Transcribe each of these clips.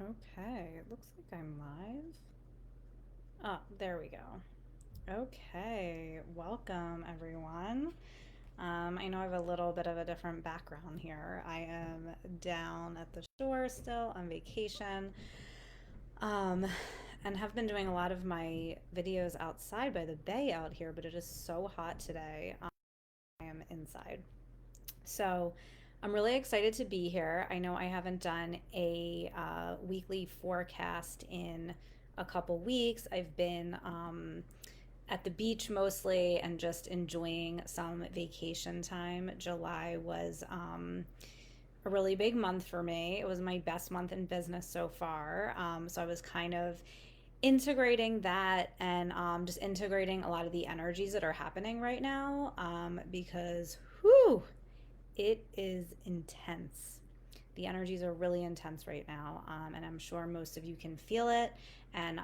Okay, it looks like I'm live. Oh, there we go. Okay, welcome everyone. I know I have a little bit of a different background here. I am down at the shore still on vacation, um, and have been doing a lot of my videos outside by the bay out here, but it is so hot today. I am inside. So I'm really excited to be here. I know I haven't done a weekly forecast in a couple weeks. I've been at the beach mostly and just enjoying some vacation time. July was a really big month for me. It was my best month in business so far. So I was kind of integrating that and just integrating a lot of the energies that are happening right now because, whew, it is intense. The energies are really intense right now, and I'm sure most of you can feel it. And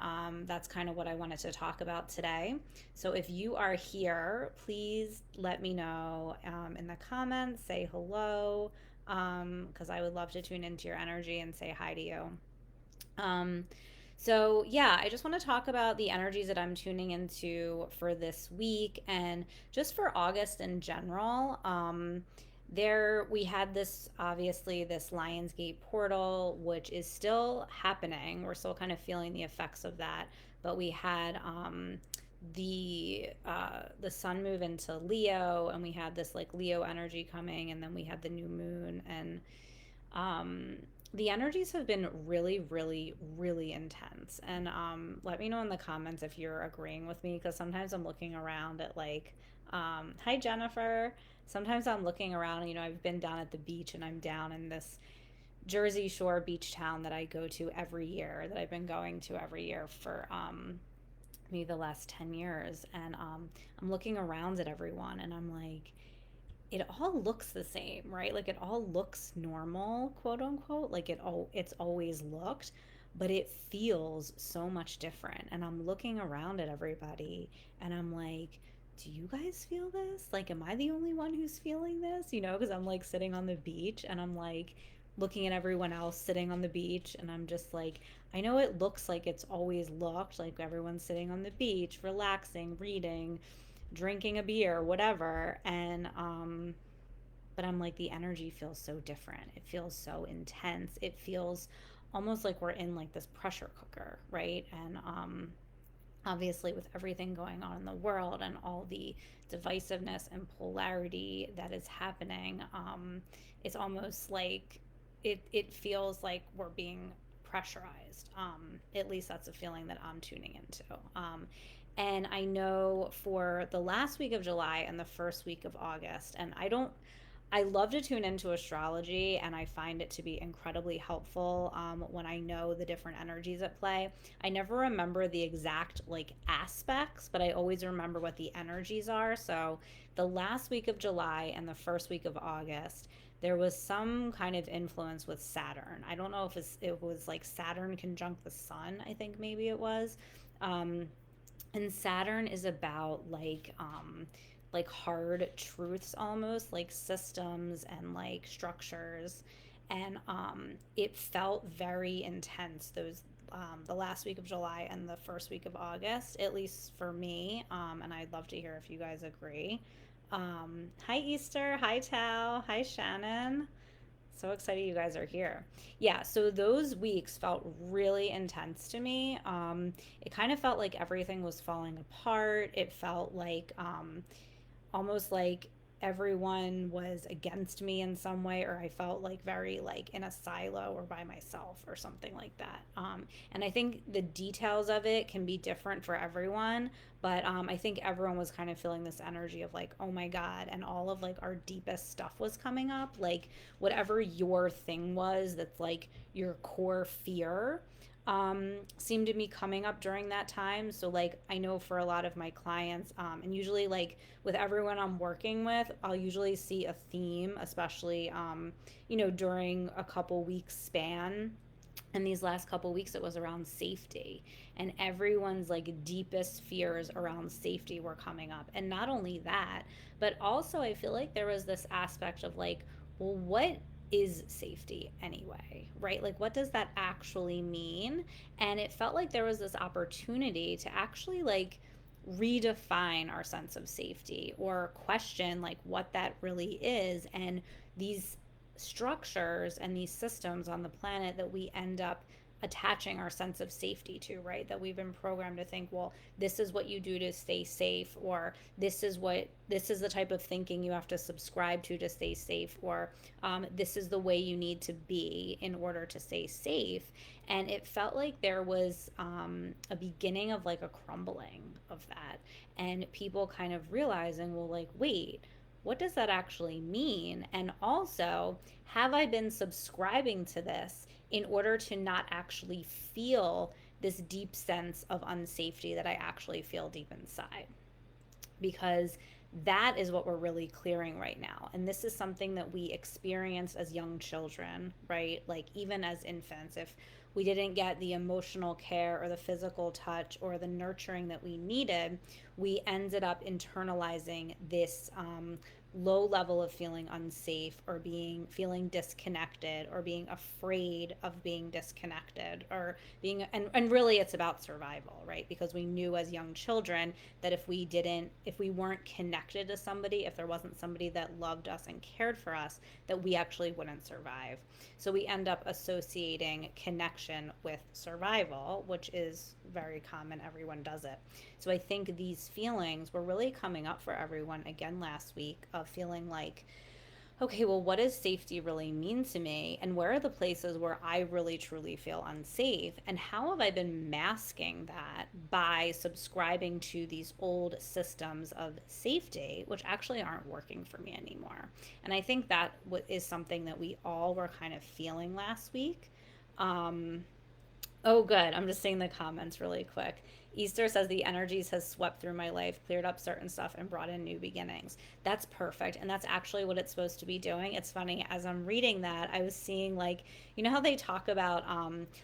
that's kind of what I wanted to talk about today. So if you are here, please let me know in the comments, say hello, because I would love to tune into your energy and say hi to you. Um, yeah, I just want to talk about the energies that I'm tuning into for this week and just for August in general. There we had this obviously this Lionsgate portal, which is still happening. We're still kind of feeling the effects of that, but we had the sun move into Leo, and we had this like Leo energy coming, and then we had the new moon and um, the energies have been really, really, really intense. And let me know in the comments if you're agreeing with me because sometimes I'm looking around at like, hi Jennifer. Sometimes I'm looking around, I've been down at the beach and I'm down in this Jersey Shore beach town that I go to every year, that I've been going to every year for maybe the last 10 years. And I'm looking around at everyone and I'm like, it all looks the same, right? Like it all looks normal, quote unquote, like it's always looked, but it feels so much different. And I'm looking around at everybody and I'm like, do you guys feel this? Like, am I the only one who's feeling this? Because I'm like sitting on the beach and I'm like looking at everyone else sitting on the beach and I'm just like, I know it looks like it's always looked, like everyone's sitting on the beach, relaxing, reading, drinking a beer, whatever. And but I'm like, the energy feels so different. It feels so intense. It feels almost like we're in like this pressure cooker, right? And obviously with everything going on in the world and all the divisiveness and polarity that is happening, it's almost like it feels like we're being pressurized. At least that's a feeling that I'm tuning into. And I know for the last week of July and the first week of August, and I love to tune into astrology and I find it to be incredibly helpful when I know the different energies at play. I never remember the exact like aspects, but I always remember what the energies are. So the last week of July and the first week of August, there was some kind of influence with Saturn. I don't know if it was like Saturn conjunct the sun, I think maybe it was. Um, and Saturn is about like hard truths, almost like systems and like structures. And it felt very intense those the last week of July and the first week of August, at least for me. And I'd love to hear if you guys agree. Hi Easter, hi Tao, hi Shannon. So excited you guys are here. Yeah, so those weeks felt really intense to me. It kind of felt like everything was falling apart. It felt like almost like everyone was against me in some way, or I felt like very like in a silo or by myself or something like that. And I think the details of it can be different for everyone, but I think everyone was kind of feeling this energy of like, oh my god, and all of like our deepest stuff was coming up, like whatever your thing was that's like your core fear seemed to be coming up during that time. So, like, I know for a lot of my clients, and usually, like, with everyone I'm working with, I'll usually see a theme, especially, during a couple weeks span. And these last couple weeks, it was around safety. And everyone's like deepest fears around safety were coming up. And not only that, but also I feel like there was this aspect of like, well, what is safety anyway, right? Like, what does that actually mean? And it felt like there was this opportunity to actually like redefine our sense of safety or question like what that really is. And these structures and these systems on the planet that we end up attaching our sense of safety to, right? That we've been programmed to think, well, this is what you do to stay safe, or this is the type of thinking you have to subscribe to stay safe, or this is the way you need to be in order to stay safe. And it felt like there was a beginning of like a crumbling of that, and people kind of realizing, well, like, wait, what does that actually mean? And also, have I been subscribing to this in order to not actually feel this deep sense of unsafety that I actually feel deep inside? Because that is what we're really clearing right now. And this is something that we experienced as young children, right? Like, even as infants, if we didn't get the emotional care or the physical touch or the nurturing that we needed, we ended up internalizing this low level of feeling unsafe, or being feeling disconnected, or being afraid of being disconnected, or being, and really it's about survival, right? Because we knew as young children that if we weren't connected to somebody, if there wasn't somebody that loved us and cared for us, that we actually wouldn't survive. So we end up associating connection with survival, which is very common. Everyone does it. So I think these feelings were really coming up for everyone again last week, of feeling like, okay, well, what does safety really mean to me? And where are the places where I really truly feel unsafe? And how have I been masking that by subscribing to these old systems of safety, which actually aren't working for me anymore? And I think that is something that we all were kind of feeling last week. Um, Oh, good. I'm just seeing the comments really quick. Easter says the energies has swept through my life, cleared up certain stuff, and brought in new beginnings. That's perfect. And that's actually what it's supposed to be doing. It's funny, as I'm reading that, I was seeing like, you know how they talk about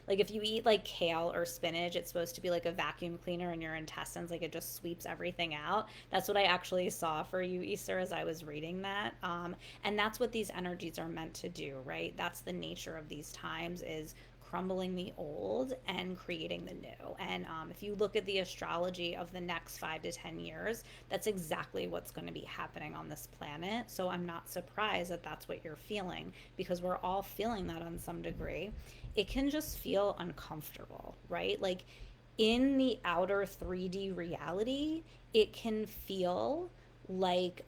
like if you eat like kale or spinach, it's supposed to be like a vacuum cleaner in your intestines, like it just sweeps everything out. That's what I actually saw for you, Easter, as I was reading that. And that's what these energies are meant to do, right? That's the nature of these times, is crumbling the old and creating the new. And if you look at the astrology of the next 5 to 10 years, that's exactly what's going to be happening on this planet. So I'm not surprised that that's what you're feeling, because we're all feeling that on some degree. It can just feel uncomfortable, right? Like, in the outer 3D reality, it can feel like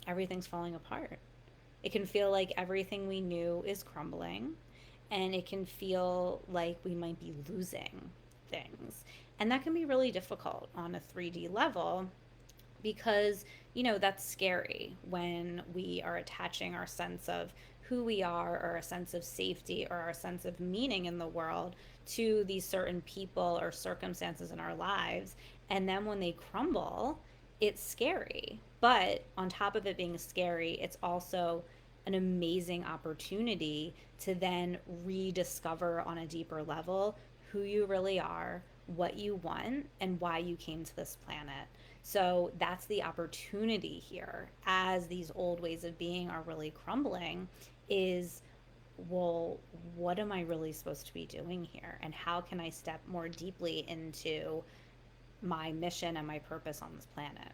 everything's falling apart. It can feel like everything we knew is crumbling, and it can feel like we might be losing things. And that can be really difficult on a 3D level, because, that's scary when we are attaching our sense of who we are, or a sense of safety, or our sense of meaning in the world, to these certain people or circumstances in our lives. And then when they crumble, it's scary. But on top of it being scary, it's also an amazing opportunity to then rediscover on a deeper level who you really are, what you want, and why you came to this planet. So that's the opportunity here, as these old ways of being are really crumbling, is, well, what am I really supposed to be doing here? And how can I step more deeply into my mission and my purpose on this planet?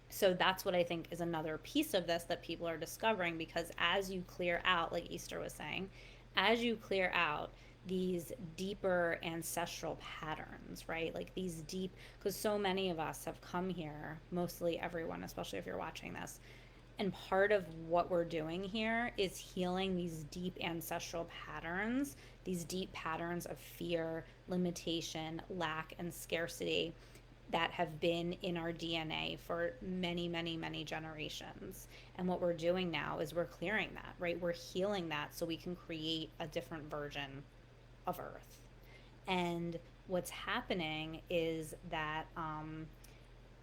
So that's what I think is another piece of this that people are discovering, because as you clear out, like Easter was saying, as you clear out these deeper ancestral patterns, right? Like these deep, because so many of us have come here, mostly everyone, especially if you're watching this. And part of what we're doing here is healing these deep ancestral patterns, these deep patterns of fear, limitation, lack, and scarcity that have been in our DNA for many, many, many generations. And what we're doing now is we're clearing that, right? We're healing that so we can create a different version of Earth. And what's happening is that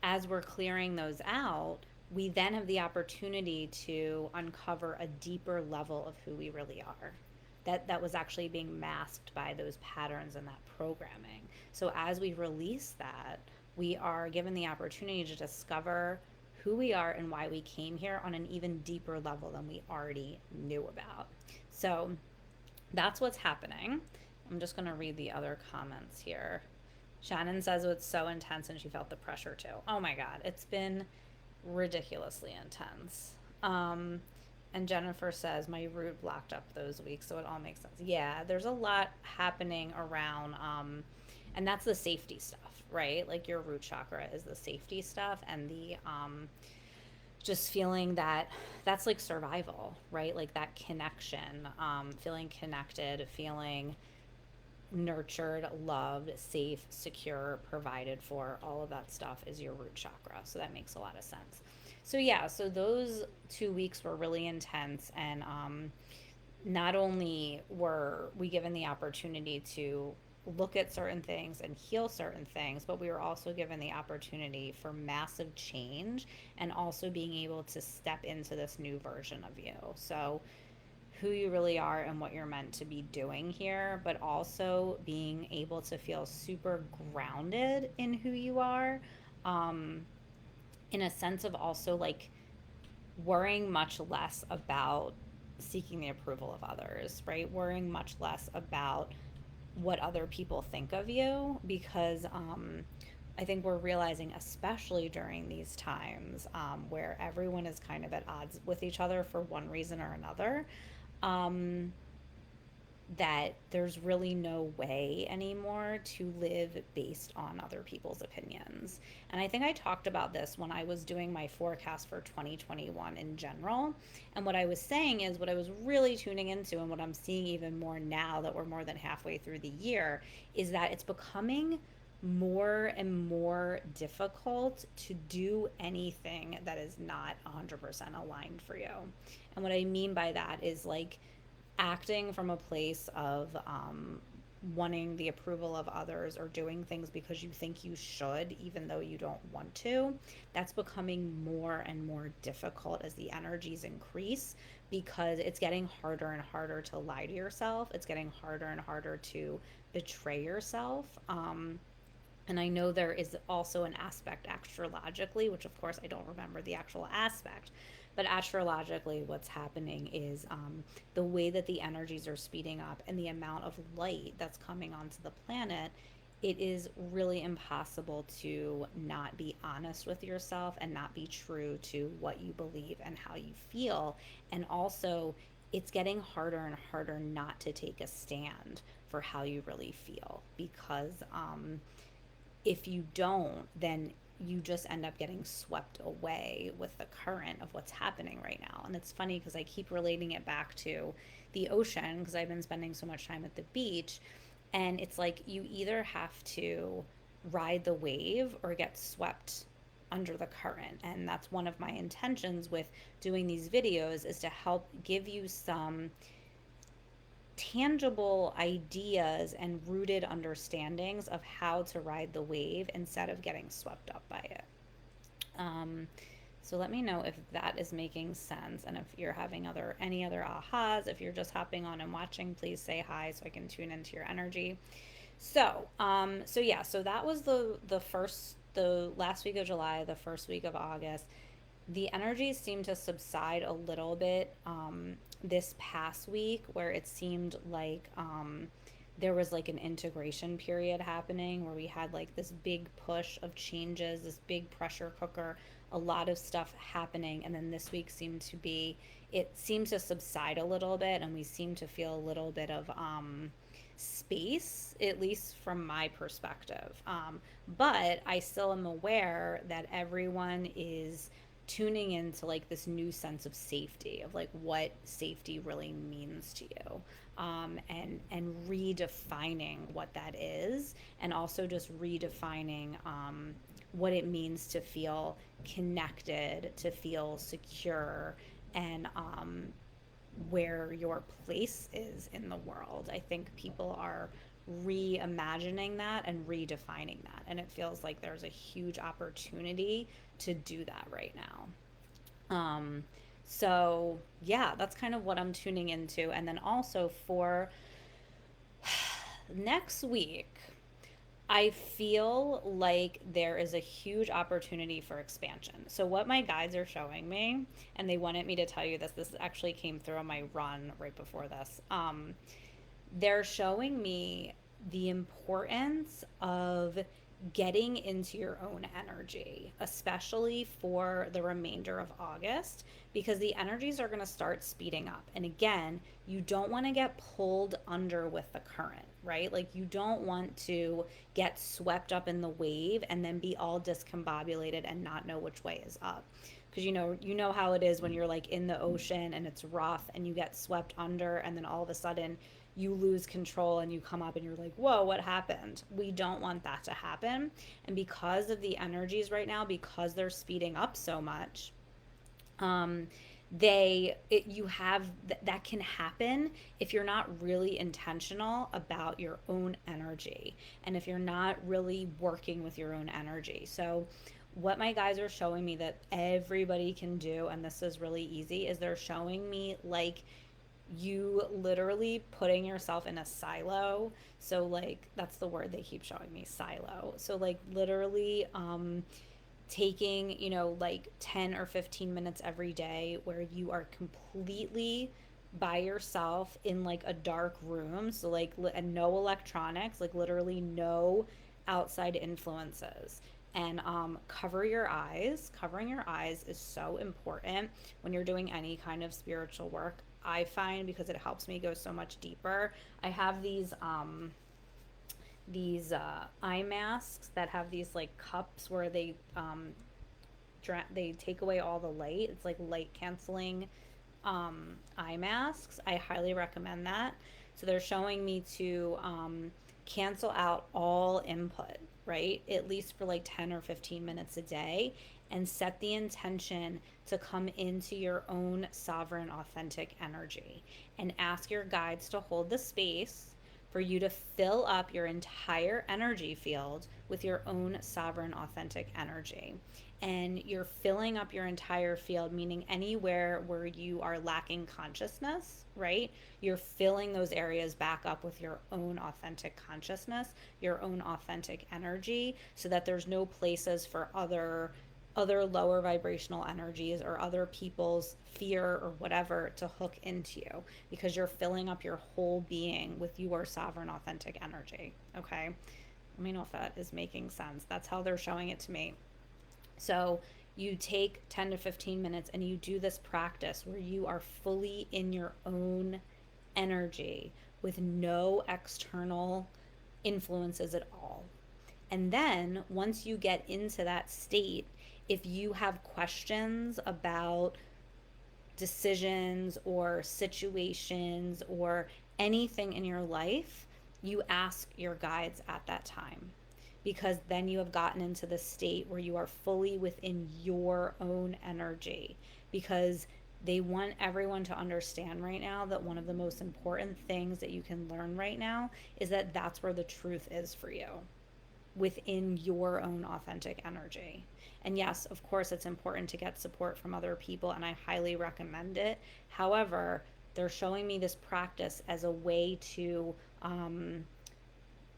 as we're clearing those out, we then have the opportunity to uncover a deeper level of who we really are. That was actually being masked by those patterns and that programming. So as we release that, we are given the opportunity to discover who we are and why we came here on an even deeper level than we already knew about. So that's what's happening. I'm just going to read the other comments here. Shannon says it's so intense and she felt the pressure too. Oh my God, it's been ridiculously intense. And Jennifer says my root blocked up those weeks, so it all makes sense. Yeah, there's a lot happening around, and that's the safety stuff, right? Like your root chakra is the safety stuff, and the just feeling that that's like survival, right? Like that connection, feeling connected, feeling nurtured, loved, safe, secure, provided for, all of that stuff is your root chakra. So that makes a lot of sense. So yeah, so those 2 weeks were really intense, and not only were we given the opportunity to look at certain things and heal certain things, but we were also given the opportunity for massive change and also being able to step into this new version of you. So who you really are and what you're meant to be doing here, but also being able to feel super grounded in who you are, um, in a sense of also like worrying much less about seeking the approval of others, right? Worrying much less about what other people think of you, because I think we're realizing, especially during these times where everyone is kind of at odds with each other for one reason or another, um, that there's really no way anymore to live based on other people's opinions. And I think I talked about this when I was doing my forecast for 2021 in general. And what I was saying is, what I was really tuning into, and what I'm seeing even more now that we're more than halfway through the year, is that it's becoming more and more difficult to do anything that is not 100% aligned for you. And what I mean by that is like acting from a place of wanting the approval of others, or doing things because you think you should, even though you don't want to. That's becoming more and more difficult as the energies increase, because it's getting harder and harder to lie to yourself. It's getting harder and harder to betray yourself. And I know there is also an aspect astrologically, which of course I don't remember the actual aspect, but astrologically, what's happening is the way that the energies are speeding up and the amount of light that's coming onto the planet, it is really impossible to not be honest with yourself and not be true to what you believe and how you feel. And also, it's getting harder and harder not to take a stand for how you really feel, because if you don't, then you just end up getting swept away with the current of what's happening right now. And it's funny because I keep relating it back to the ocean, because I've been spending so much time at the beach. And it's like you either have to ride the wave or get swept under the current. And that's one of my intentions with doing these videos, is to help give you some tangible ideas and rooted understandings of how to ride the wave instead of getting swept up by it. Um, so let me know if that is making sense, and if you're having any other ahas. If you're just hopping on and watching, please say hi so I can tune into your energy. So yeah, so that was the last week of July, the first week of August. The energies seemed to subside a little bit this past week, where it seemed like there was like an integration period happening, where we had like this big push of changes, this big pressure cooker, a lot of stuff happening. And then this week it seemed to subside a little bit, and we seem to feel a little bit of space, at least from my perspective. But I still am aware that everyone is tuning into like this new sense of safety, of like what safety really means to you, and redefining what that is, and also just redefining what it means to feel connected, to feel secure, and where your place is in the world. I think people are reimagining that and redefining that, and it feels like there's a huge opportunity to do that right now. So yeah, that's kind of what I'm tuning into. And then also for next week, I feel like there is a huge opportunity for expansion. So, what my guides are showing me, and they wanted me to tell you this, this actually came through on my run right before this. They're showing me the importance of getting into your own energy, especially for the remainder of August, because the energies are going to start speeding up. And again, you don't want to get pulled under with the current, right? Like you don't want to get swept up in the wave and then be all discombobulated and not know which way is up. Because you know how it is when you're like in the ocean and it's rough and you get swept under and then all of a sudden you lose control and you come up and you're like, whoa, what happened? We don't want that to happen. And because of the energies right now, because they're speeding up so much, um, you have that can happen if you're not really intentional about your own energy and if you're not really working with your own energy. So what my guys are showing me that everybody can do, and this is really easy, is they're showing me like you literally putting yourself in a silo. So like that's the word they keep showing me, silo. So like literally taking, like 10 or 15 minutes every day where you are completely by yourself in like a dark room. So like and no electronics, like literally no outside influences. And cover your eyes. Covering your eyes is so important when you're doing any kind of spiritual work. I find, because it helps me go so much deeper. I have these eye masks that have these like cups where they take away all the light. It's like light canceling eye masks. I highly recommend that. So they're showing me to cancel out all input, right? At least for like 10 or 15 minutes a day, and set the intention to come into your own sovereign, authentic energy and ask your guides to hold the space for you to fill up your entire energy field with your own sovereign, authentic energy. And you're filling up your entire field, meaning anywhere where you are lacking consciousness, right? You're filling those areas back up with your own authentic consciousness, your own authentic energy, so that there's no places for other lower vibrational energies or other people's fear or whatever to hook into you, because you're filling up your whole being with your sovereign authentic energy. Okay, let me know if that is making sense. That's how they're showing it to me. So you take 10 to 15 minutes and you do this practice where you are fully in your own energy with no external influences at all. And then once you get into that state, if you have questions about decisions or situations or anything in your life, you ask your guides at that time, because then you have gotten into the state where you are fully within your own energy. Because they want everyone to understand right now that one of the most important things that you can learn right now is that that's where the truth is for you, within your own authentic energy. And yes, of course, it's important to get support from other people, and I highly recommend it. However, they're showing me this practice as a way to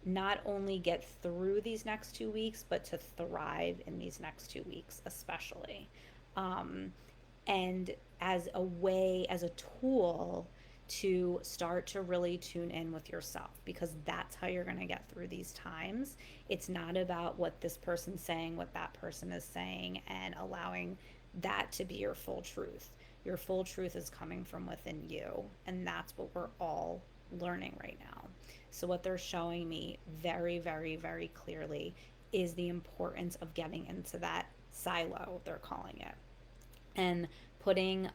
not only get through these next 2 weeks, but to thrive in these next 2 weeks, especially. Um, and as a way, as a tool to start to really tune in with yourself, because that's how you're going to get through these times. It's not about what this person's saying, what that person is saying, and allowing that to be your full truth. Your full truth is coming from within you, and that's what we're all learning right now. So, what they're showing me very, very, very clearly is the importance of getting into that silo, they're calling it, and putting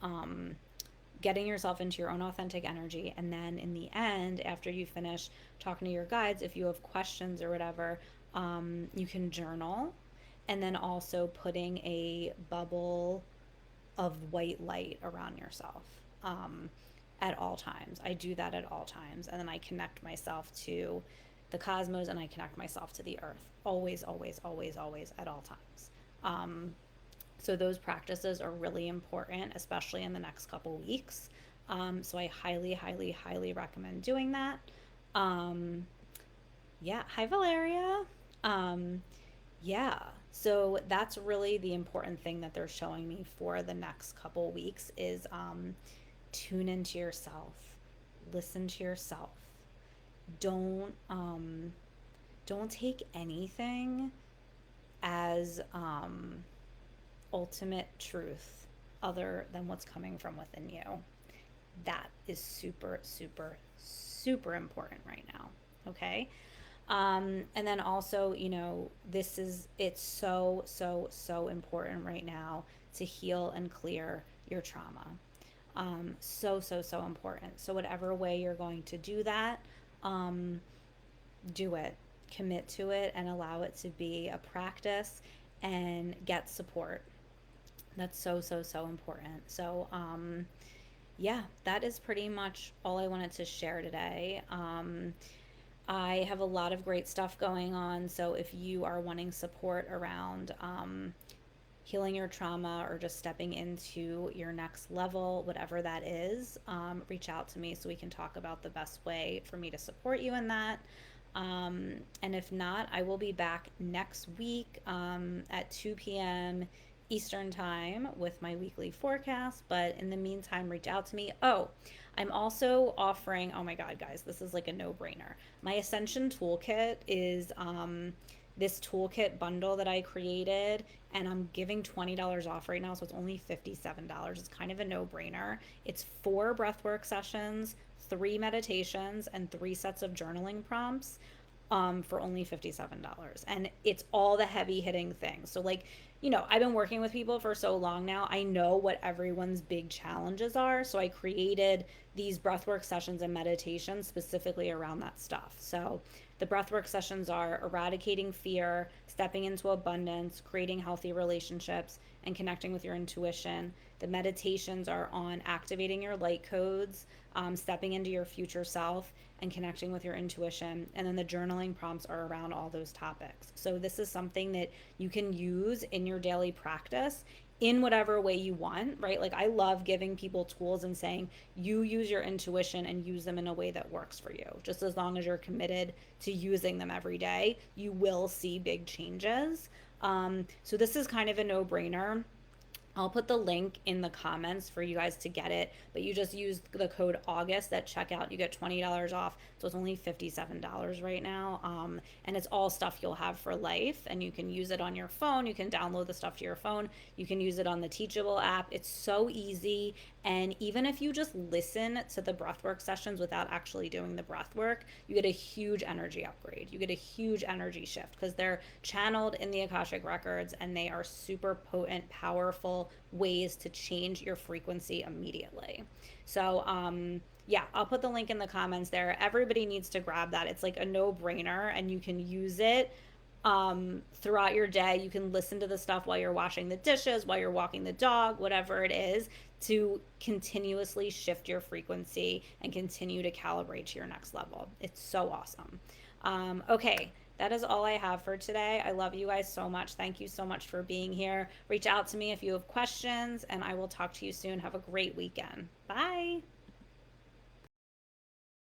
getting yourself into your own authentic energy. And then in the end, after you finish talking to your guides, if you have questions or whatever, you can journal. And then also putting a bubble of white light around yourself at all times. I do that at all times. And then I connect myself to the cosmos and I connect myself to the earth. Always, always, always, always, at all times. So those practices are really important, especially in the next couple weeks. So I highly, highly, highly recommend doing that. Yeah. Hi, Valeria. Um, yeah. So that's really the important thing that they're showing me for the next couple weeks is tune into yourself, listen to yourself. Don't don't take anything as ultimate truth other than what's coming from within you. That is super, super, super important right now. Okay. And then also, it's so, so, so important right now to heal and clear your trauma. So, so, so important. So, whatever way you're going to do that, um, do it, commit to it, and allow it to be a practice and get support. That's so, so, so important. So, yeah, that is pretty much all I wanted to share today. I have a lot of great stuff going on. So if you are wanting support around healing your trauma or just stepping into your next level, whatever that is, reach out to me so we can talk about the best way for me to support you in that. And if not, I will be back next week at 2 p.m. Eastern Time with my weekly forecast. But in the meantime, reach out to me. Oh, I'm also offering, oh my God, guys, this is like a no brainer. My Ascension Toolkit is this toolkit bundle that I created, and I'm giving $20 off right now. So it's only $57. It's kind of a no brainer. It's 4 breathwork sessions, 3 meditations, and 3 sets of journaling prompts for only $57. And it's all the heavy hitting things. So, like, I've been working with people for so long now. I know what everyone's big challenges are. So, I created these breathwork sessions and meditations specifically around that stuff. So, the breathwork sessions are eradicating fear, stepping into abundance, creating healthy relationships, and connecting with your intuition. The meditations are on activating your light codes, stepping into your future self, and connecting with your intuition. And then the journaling prompts are around all those topics. So this is something that you can use in your daily practice in whatever way you want, right? Like I love giving people tools and saying, you use your intuition and use them in a way that works for you. Just as long as you're committed to using them every day, you will see big changes. So this is kind of a no brainer. I'll put the link in the comments for you guys to get it, but you just use the code August at checkout. You get $20 off. So it's only $57 right now. And it's all stuff you'll have for life, and you can use it on your phone. You can download the stuff to your phone. You can use it on the Teachable app. It's so easy. And even if you just listen to the breathwork sessions without actually doing the breathwork, you get a huge energy upgrade. You get a huge energy shift because they're channeled in the Akashic Records, and they are super potent, powerful ways to change your frequency immediately. So, yeah, I'll put the link in the comments there. Everybody needs to grab that. It's like a no brainer, and you can use it throughout your day. You can listen to the stuff while you're washing the dishes, while you're walking the dog, whatever it is, to continuously shift your frequency and continue to calibrate to your next level. It's so awesome. Okay, that is all I have for today. I love you guys so much. Thank you so much for being here. Reach out to me if you have questions, and I will talk to you soon. Have a great weekend. Bye.